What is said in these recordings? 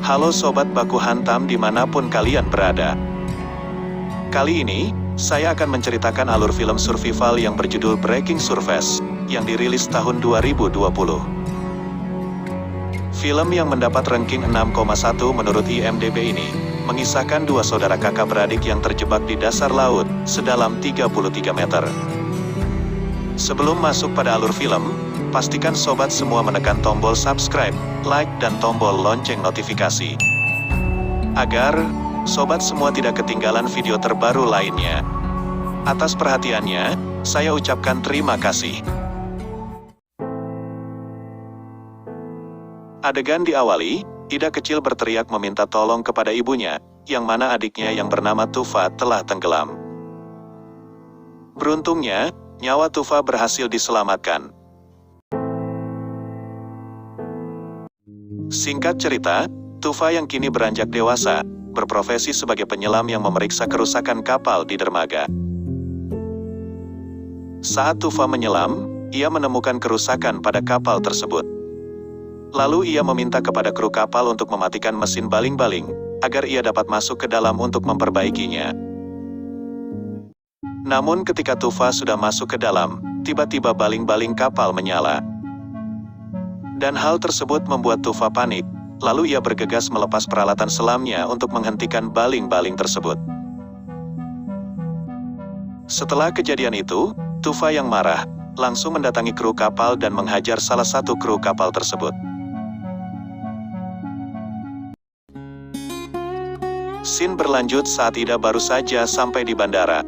Halo Sobat Baku Hantam dimanapun kalian berada. Kali ini, saya akan menceritakan alur film survival yang berjudul Breaking Surface, yang dirilis tahun 2020. Film yang mendapat ranking 6,1 menurut IMDb ini, mengisahkan dua saudara kakak beradik yang terjebak di dasar laut, sedalam 33 meter. Sebelum masuk pada alur film, pastikan sobat semua menekan tombol subscribe, like, dan tombol lonceng notifikasi. Agar sobat semua tidak ketinggalan video terbaru lainnya. Atas perhatiannya, saya ucapkan terima kasih. Adegan diawali, Ida kecil berteriak meminta tolong kepada ibunya, yang mana adiknya yang bernama Tufa telah tenggelam. Beruntungnya, nyawa Tufa berhasil diselamatkan. Singkat cerita, Tufa yang kini beranjak dewasa, berprofesi sebagai penyelam yang memeriksa kerusakan kapal di dermaga. Saat Tufa menyelam, ia menemukan kerusakan pada kapal tersebut. Lalu ia meminta kepada kru kapal untuk mematikan mesin baling-baling, agar ia dapat masuk ke dalam untuk memperbaikinya. Namun ketika Tufa sudah masuk ke dalam, tiba-tiba baling-baling kapal menyala. Dan hal tersebut membuat Tufa panik, lalu ia bergegas melepas peralatan selamnya untuk menghentikan baling-baling tersebut. Setelah kejadian itu, Tufa yang marah, langsung mendatangi kru kapal dan menghajar salah satu kru kapal tersebut. Scene berlanjut saat Ida baru saja sampai di bandara.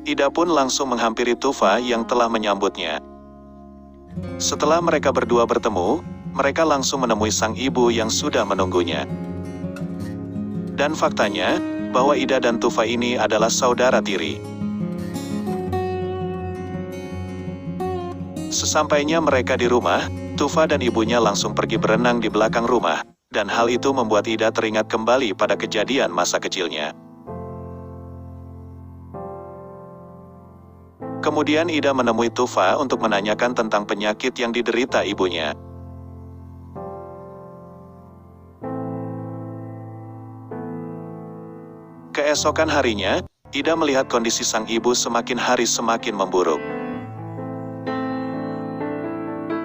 Ida pun langsung menghampiri Tufa yang telah menyambutnya. Setelah mereka berdua bertemu, mereka langsung menemui sang ibu yang sudah menunggunya. Dan faktanya, bahwa Ida dan Tufa ini adalah saudara tiri. Sesampainya mereka di rumah, Tufa dan ibunya langsung pergi berenang di belakang rumah, dan hal itu membuat Ida teringat kembali pada kejadian masa kecilnya. Kemudian Ida menemui Tufa untuk menanyakan tentang penyakit yang diderita ibunya. Keesokan harinya, Ida melihat kondisi sang ibu semakin hari semakin memburuk.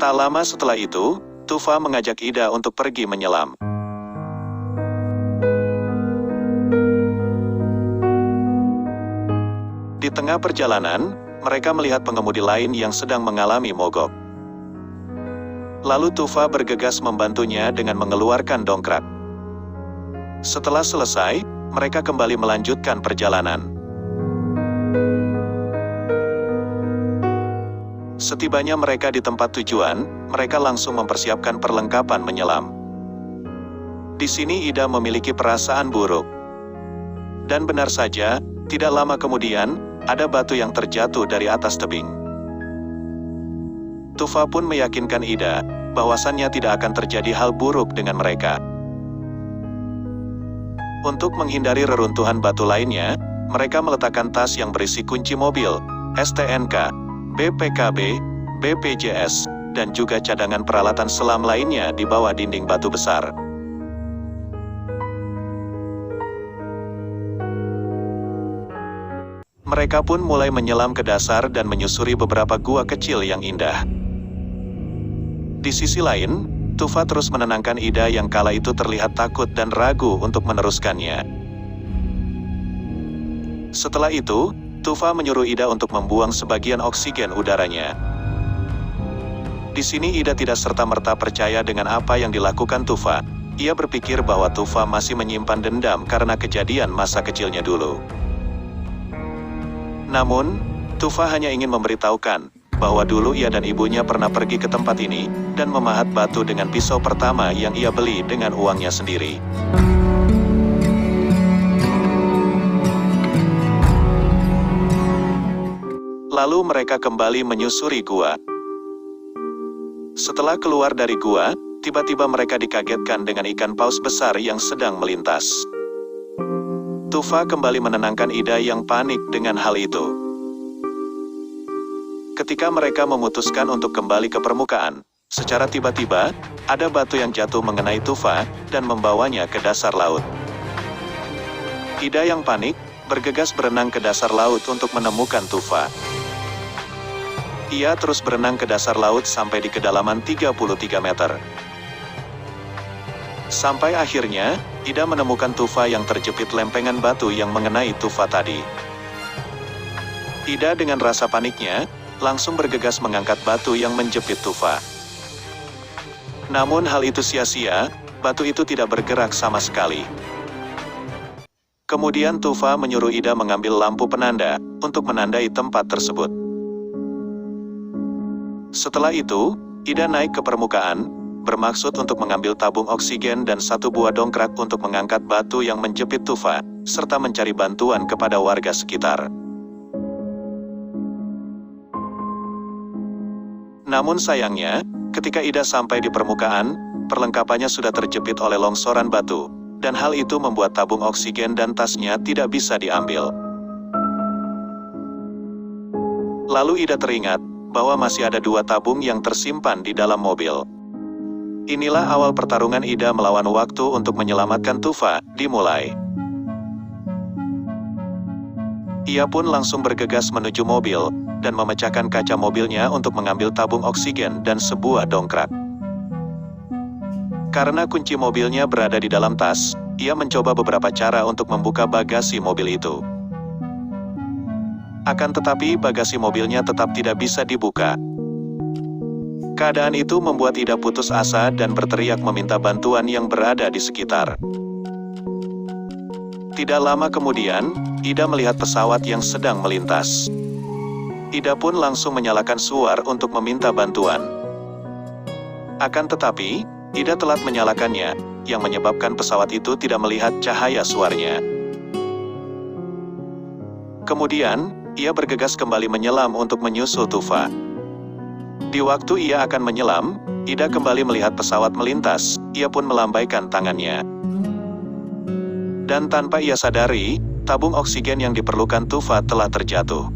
Tak lama setelah itu, Tufa mengajak Ida untuk pergi menyelam. Di tengah perjalanan, mereka melihat pengemudi lain yang sedang mengalami mogok. Lalu Tufa bergegas membantunya dengan mengeluarkan dongkrak. Setelah selesai, mereka kembali melanjutkan perjalanan. Setibanya mereka di tempat tujuan, mereka langsung mempersiapkan perlengkapan menyelam. Di sini Ida memiliki perasaan buruk. Dan benar saja, tidak lama kemudian, ada batu yang terjatuh dari atas tebing. Tufa pun meyakinkan Ida, bahwasannya tidak akan terjadi hal buruk dengan mereka. Untuk menghindari reruntuhan batu lainnya, mereka meletakkan tas yang berisi kunci mobil, STNK, BPKB, BPJS, dan juga cadangan peralatan selam lainnya di bawah dinding batu besar. Mereka pun mulai menyelam ke dasar dan menyusuri beberapa gua kecil yang indah. Di sisi lain, Tufa terus menenangkan Ida yang kala itu terlihat takut dan ragu untuk meneruskannya. Setelah itu, Tufa menyuruh Ida untuk membuang sebagian oksigen udaranya. Di sini Ida tidak serta-merta percaya dengan apa yang dilakukan Tufa. Ia berpikir bahwa Tufa masih menyimpan dendam karena kejadian masa kecilnya dulu. Namun, Tufa hanya ingin memberitahukan bahwa dulu ia dan ibunya pernah pergi ke tempat ini dan memahat batu dengan pisau pertama yang ia beli dengan uangnya sendiri. Lalu mereka kembali menyusuri gua. Setelah keluar dari gua, tiba-tiba mereka dikagetkan dengan ikan paus besar yang sedang melintas. Tufa kembali menenangkan Ida yang panik dengan hal itu. Ketika mereka memutuskan untuk kembali ke permukaan, Secara tiba-tiba, ada batu yang jatuh mengenai Tufa, dan membawanya ke dasar laut. Ida yang panik, bergegas berenang ke dasar laut untuk menemukan Tufa. Ia terus berenang ke dasar laut sampai di kedalaman 33 meter. Sampai akhirnya, Ida menemukan Tufa yang terjepit lempengan batu yang mengenai Tufa tadi. Ida dengan rasa paniknya, langsung bergegas mengangkat batu yang menjepit Tufa. Namun hal itu sia-sia, batu itu tidak bergerak sama sekali. Kemudian Tufa menyuruh Ida mengambil lampu penanda, untuk menandai tempat tersebut. Setelah itu, Ida naik ke permukaan, bermaksud untuk mengambil tabung oksigen dan satu buah dongkrak untuk mengangkat batu yang menjepit Tufa, serta mencari bantuan kepada warga sekitar. Namun sayangnya, ketika Ida sampai di permukaan, perlengkapannya sudah terjepit oleh longsoran batu, dan hal itu membuat tabung oksigen dan tasnya tidak bisa diambil. Lalu Ida teringat, bahwa masih ada 2 tabung yang tersimpan di dalam mobil. Inilah awal pertarungan Ida melawan waktu untuk menyelamatkan Tufa, dimulai. Ia pun langsung bergegas menuju mobil, dan memecahkan kaca mobilnya untuk mengambil tabung oksigen dan sebuah dongkrak. Karena kunci mobilnya berada di dalam tas, ia mencoba beberapa cara untuk membuka bagasi mobil itu. Akan tetapi bagasi mobilnya tetap tidak bisa dibuka. Keadaan itu membuat Ida putus asa dan berteriak meminta bantuan yang berada di sekitar. Tidak lama kemudian, Ida melihat pesawat yang sedang melintas. Ida pun langsung menyalakan suar untuk meminta bantuan. Akan tetapi, Ida telat menyalakannya, yang menyebabkan pesawat itu tidak melihat cahaya suarnya. Kemudian, ia bergegas kembali menyelam untuk menyusul Tufa. Di waktu ia akan menyelam, Ida kembali melihat pesawat melintas, ia pun melambaikan tangannya. Dan tanpa ia sadari, tabung oksigen yang diperlukan Tufa telah terjatuh.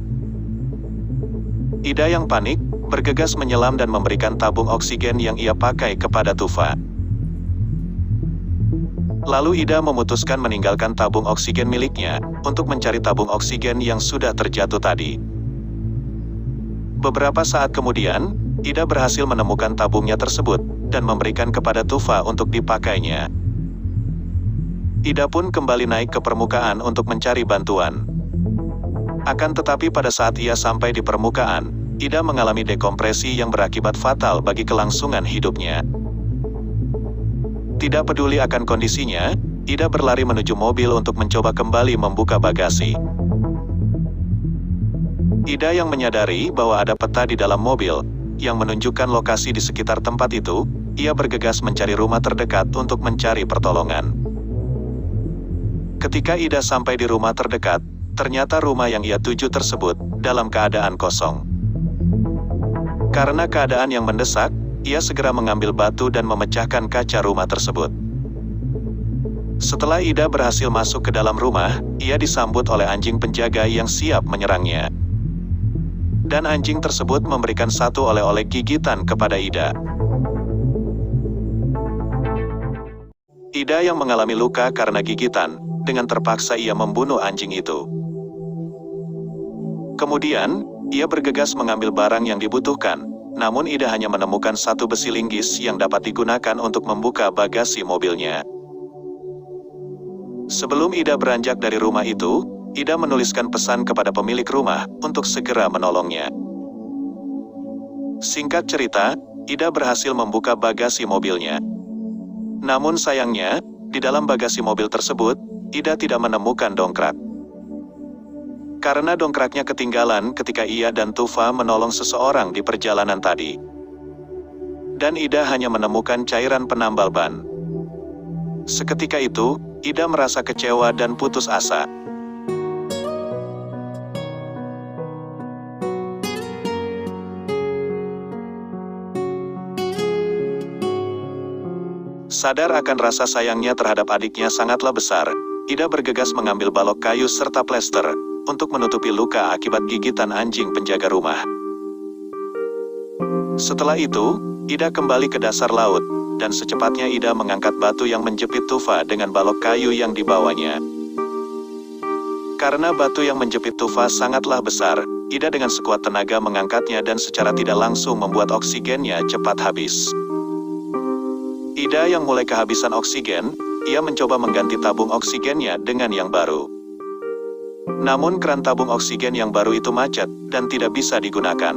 Ida yang panik, bergegas menyelam dan memberikan tabung oksigen yang ia pakai kepada Tufa. Lalu Ida memutuskan meninggalkan tabung oksigen miliknya, untuk mencari tabung oksigen yang sudah terjatuh tadi. Beberapa saat kemudian, Ida berhasil menemukan tabungnya tersebut, dan memberikan kepada Tufa untuk dipakainya. Ida pun kembali naik ke permukaan untuk mencari bantuan. Akan tetapi pada saat ia sampai di permukaan, Ida mengalami dekompresi yang berakibat fatal bagi kelangsungan hidupnya. Tidak peduli akan kondisinya, Ida berlari menuju mobil untuk mencoba kembali membuka bagasi. Ida yang menyadari bahwa ada peta di dalam mobil, yang menunjukkan lokasi di sekitar tempat itu, ia bergegas mencari rumah terdekat untuk mencari pertolongan. Ketika Ida sampai di rumah terdekat, ternyata rumah yang ia tuju tersebut, dalam keadaan kosong. Karena keadaan yang mendesak, ia segera mengambil batu dan memecahkan kaca rumah tersebut. Setelah Ida berhasil masuk ke dalam rumah, ia disambut oleh anjing penjaga yang siap menyerangnya. Dan anjing tersebut memberikan satu oleh-oleh gigitan kepada Ida. Ida yang mengalami luka karena gigitan, dengan terpaksa ia membunuh anjing itu. Kemudian, ia bergegas mengambil barang yang dibutuhkan, namun Ida hanya menemukan satu besi linggis yang dapat digunakan untuk membuka bagasi mobilnya. Sebelum Ida beranjak dari rumah itu, Ida menuliskan pesan kepada pemilik rumah untuk segera menolongnya. Singkat cerita, Ida berhasil membuka bagasi mobilnya. Namun sayangnya, di dalam bagasi mobil tersebut, Ida tidak menemukan dongkrak. Karena dongkraknya ketinggalan ketika ia dan Tufa menolong seseorang di perjalanan tadi. Dan Ida hanya menemukan cairan penambal ban. Seketika itu, Ida merasa kecewa dan putus asa. Sadar akan rasa sayangnya terhadap adiknya sangatlah besar, Ida bergegas mengambil balok kayu serta plester, untuk menutupi luka akibat gigitan anjing penjaga rumah. Setelah itu, Ida kembali ke dasar laut, dan secepatnya Ida mengangkat batu yang menjepit Tufa dengan balok kayu yang dibawanya. Karena batu yang menjepit Tufa sangatlah besar, Ida dengan sekuat tenaga mengangkatnya dan secara tidak langsung membuat oksigennya cepat habis. Ida yang mulai kehabisan oksigen, ia mencoba mengganti tabung oksigennya dengan yang baru. Namun keran tabung oksigen yang baru itu macet, dan tidak bisa digunakan.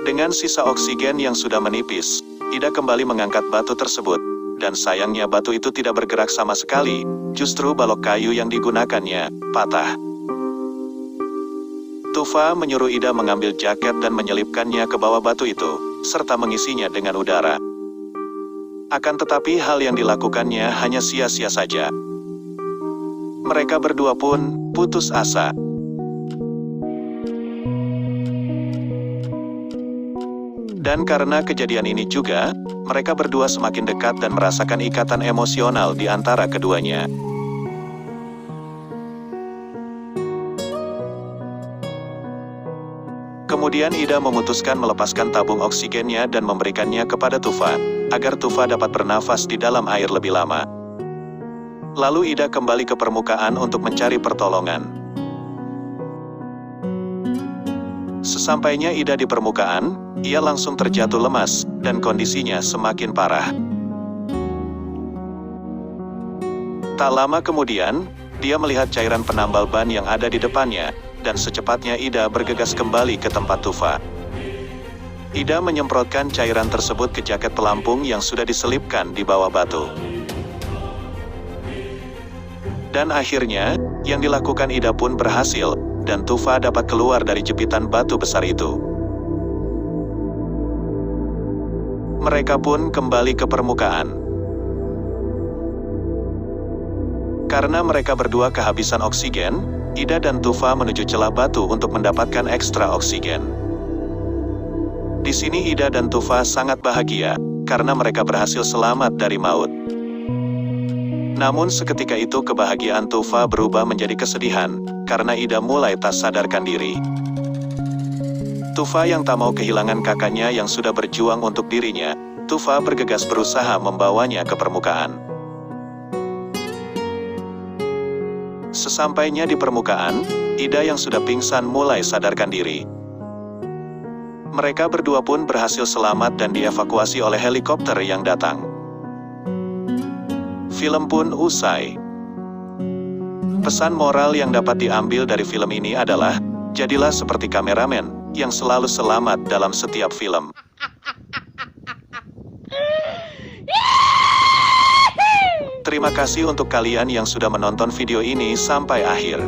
Dengan sisa oksigen yang sudah menipis, Ida kembali mengangkat batu tersebut, dan sayangnya batu itu tidak bergerak sama sekali, justru balok kayu yang digunakannya patah. Tufa menyuruh Ida mengambil jaket dan menyelipkannya ke bawah batu itu, serta mengisinya dengan udara. Akan tetapi hal yang dilakukannya hanya sia-sia saja. Mereka berdua pun putus asa. Dan karena kejadian ini juga, mereka berdua semakin dekat dan merasakan ikatan emosional di antara keduanya. Kemudian Ida memutuskan melepaskan tabung oksigennya dan memberikannya kepada Tufa, agar Tufa dapat bernafas di dalam air lebih lama. Lalu Ida kembali ke permukaan untuk mencari pertolongan. Sesampainya Ida di permukaan, ia langsung terjatuh lemas, dan kondisinya semakin parah. Tak lama kemudian, dia melihat cairan penambal ban yang ada di depannya, dan secepatnya Ida bergegas kembali ke tempat Tufa. Ida menyemprotkan cairan tersebut ke jaket pelampung yang sudah diselipkan di bawah batu. Dan akhirnya, yang dilakukan Ida pun berhasil, dan Tufa dapat keluar dari jepitan batu besar itu. Mereka pun kembali ke permukaan. Karena mereka berdua kehabisan oksigen, Ida dan Tufa menuju celah batu untuk mendapatkan ekstra oksigen. Di sini Ida dan Tufa sangat bahagia, karena mereka berhasil selamat dari maut. Namun seketika itu kebahagiaan Tufa berubah menjadi kesedihan, karena Ida mulai tak sadarkan diri. Tufa yang tak mau kehilangan kakaknya yang sudah berjuang untuk dirinya, Tufa bergegas berusaha membawanya ke permukaan. Sesampainya di permukaan, Ida yang sudah pingsan mulai sadarkan diri. Mereka berdua pun berhasil selamat dan dievakuasi oleh helikopter yang datang. Film pun usai. Pesan moral yang dapat diambil dari film ini adalah, jadilah seperti kameramen, yang selalu selamat dalam setiap film. Terima kasih untuk kalian yang sudah menonton video ini sampai akhir.